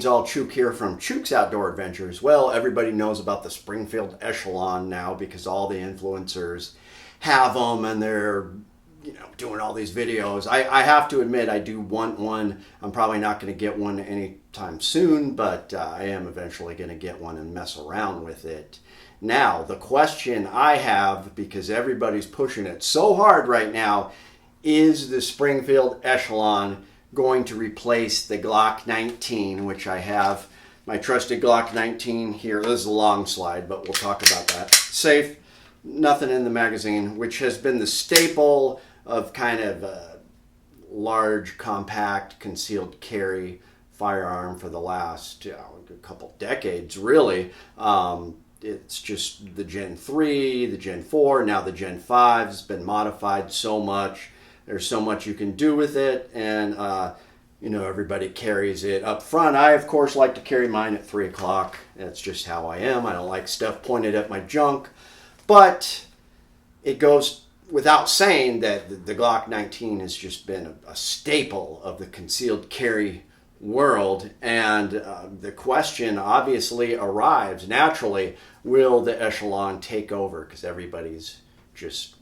Greetings all, Chuke here from Chuke's Outdoor Adventures. Well, everybody knows about the Springfield Echelon now because all the influencers have them and they're doing all these videos. I have to admit I do want one. I'm probably not going to get one anytime soon, but I am eventually going to get one and mess around with it. Now, the question I have, because everybody's pushing it so hard right now, is the Springfield Echelon going to replace the Glock 19, which I have my trusted Glock 19 here. This is a long slide, but we'll talk about that. Safe, nothing in the magazine, which has been the staple of kind of a large, compact, concealed carry firearm for the last couple decades, really. It's just the Gen 3, the Gen 4, now the Gen 5 has been modified so much. There's so much you can do with it, and everybody carries it up front. I, of course, like to carry mine at 3 o'clock. That's just how I am. I don't like stuff pointed at my junk. But it goes without saying that the Glock 19 has just been a staple of the concealed carry world, and the question obviously arrives naturally: will the Echelon take over? Because everybody's just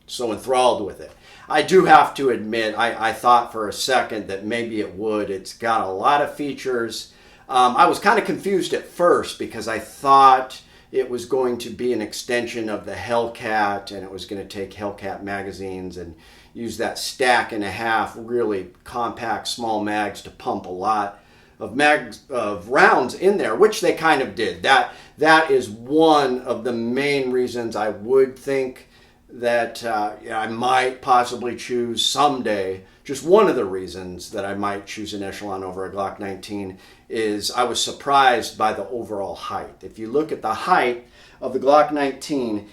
so enthralled with it. I do have to admit, I thought for a second that maybe it would. It's got a lot of features. I was kind of confused at first because I thought it was going to be an extension of the Hellcat, and it was going to take Hellcat magazines and use that stack and a half, really compact, small mags to pump a lot of rounds in there, which they kind of did. That is one of the main reasons I would think that I might possibly choose someday. Just one of the reasons that I might choose an Echelon over a Glock 19 is I was surprised by the overall height. If you look at the height of the Glock 19,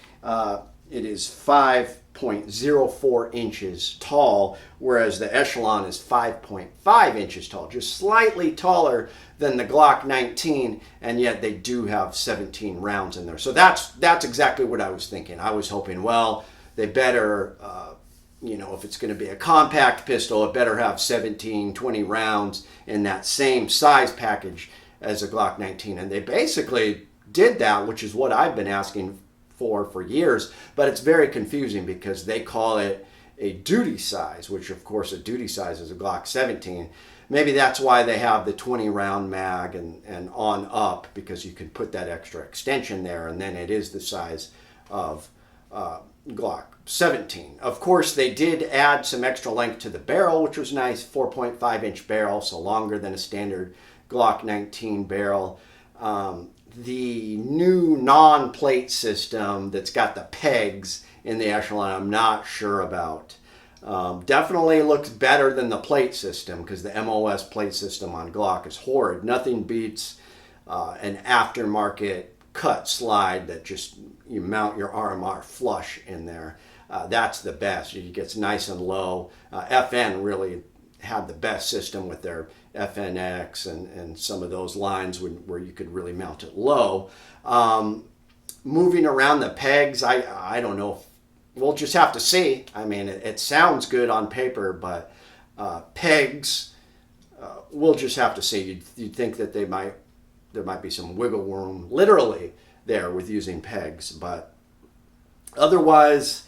it is 5.04 inches tall, whereas the Echelon is 5.5 inches tall, just slightly taller than the Glock 19, and yet they do have 17 rounds in there. So that's exactly what I was thinking. I was hoping, well, they better, if it's going to be a compact pistol, it better have 17, 20 rounds in that same size package as a Glock 19. And they basically did that, which is what I've been asking for years. But it's very confusing because they call it a duty size, which of course a duty size is a Glock 17. Maybe that's why they have the 20 round mag and on up, because you can put that extra extension there, and then it is the size of Glock 17. Of course, they did add some extra length to the barrel, which was nice. 4.5 inch barrel, so longer than a standard Glock 19 barrel. The new non-plate system that's got the pegs in the Echelon, I'm not sure about. Definitely looks better than the plate system, because the MOS plate system on Glock is horrid. Nothing beats an aftermarket cut slide that just you mount your RMR flush in there. That's the best. It gets nice and low. FN really had the best system with their FNX and some of those lines where you could really mount it low. Moving around the pegs, I don't know. We'll just have to see. I mean, it sounds good on paper, but pegs, we'll just have to see. You'd think that there might be some wiggle room, literally, there with using pegs. But otherwise,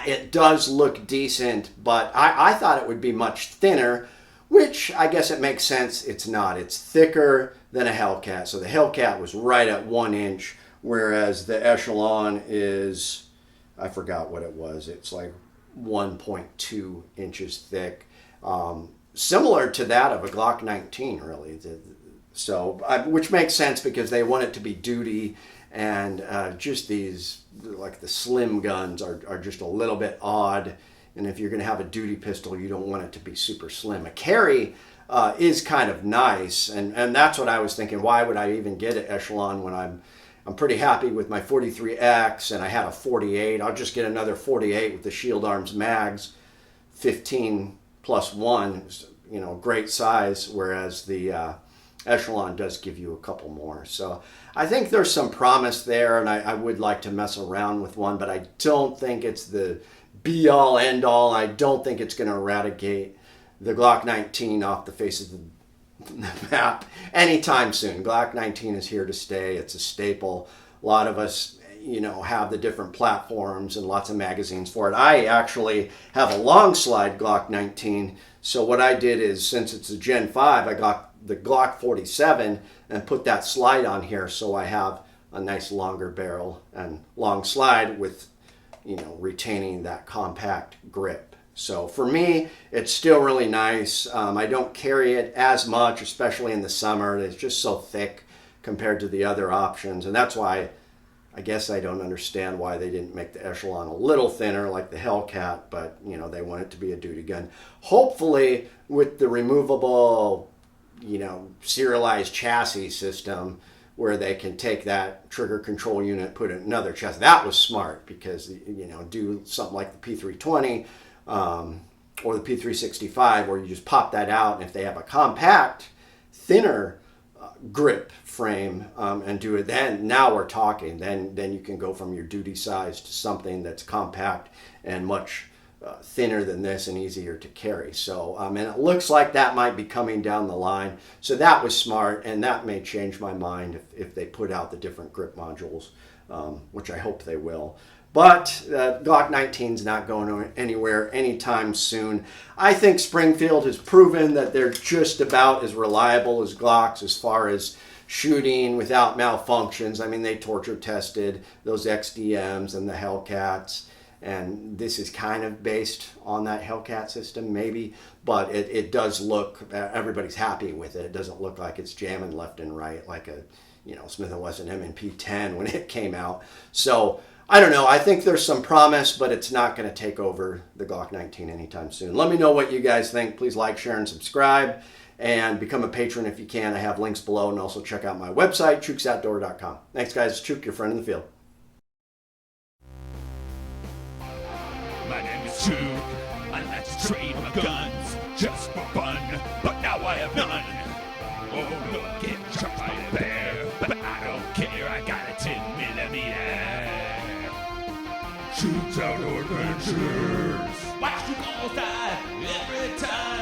it does look decent, but I thought it would be much thinner, which I guess it makes sense. It's not. It's thicker than a Hellcat. So the Hellcat was right at 1 inch, whereas the Echelon is, I forgot what it was. It's like 1.2 inches thick. Similar to that of a Glock 19, really. So, which makes sense because they want it to be duty, and just these, like the slim guns are just a little bit odd. And if you're going to have a duty pistol, you don't want it to be super slim. A carry is kind of nice, and that's what I was thinking. Why would I even get an Echelon when I'm pretty happy with my 43X, and I had a 48. I'll just get another 48 with the Shield Arms mags, 15 plus 1, great size, whereas the Echelon does give you a couple more. So I think there's some promise there, and I would like to mess around with one, but I don't think it's the be-all, end-all. I don't think it's going to eradicate the Glock 19 off the face of map anytime soon. Glock 19 is here to stay. It's a staple. A lot of us, have the different platforms and lots of magazines for it. I actually have a long slide Glock 19. So what I did is, since it's a Gen 5, I got the Glock 47 and put that slide on here. So I have a nice longer barrel and long slide with, retaining that compact grip. So for me, it's still really nice. I don't carry it as much, especially in the summer. It's just so thick compared to the other options. And that's why I guess I don't understand why they didn't make the Echelon a little thinner like the Hellcat, but they want it to be a duty gun. Hopefully with the removable, serialized chassis system, where they can take that trigger control unit, put it in another chassis. That was smart because, do something like the P320 or the P365 where you just pop that out. And if they have a compact, thinner grip frame and do it, then now we're talking. Then you can go from your duty size to something that's compact and much thinner than this and easier to carry. So, and it looks like that might be coming down the line. So that was smart, and that may change my mind if they put out the different grip modules, which I hope they will. But Glock 19 is not going anywhere anytime soon. I think Springfield has proven that they're just about as reliable as Glocks as far as shooting without malfunctions. I mean, they torture tested those XDMs and the Hellcats. And this is kind of based on that Hellcat system, maybe, but it does look, everybody's happy with it. It doesn't look like it's jamming left and right like a, Smith & Wesson M&P 10 when it came out. So I don't know. I think there's some promise, but it's not going to take over the Glock 19 anytime soon. Let me know what you guys think. Please like, share, and subscribe, and become a patron if you can. I have links below, and also check out my website, chukesoutdoor.com. Thanks, guys. It's Chuke, your friend in the field. My name is Chuke. I like to trade my guns just for fun, but now I have none. Oh, look, get shot by a bear, but I don't care. I got a 10mm. Chuke's Outdoor Adventures. Watch you all die every time.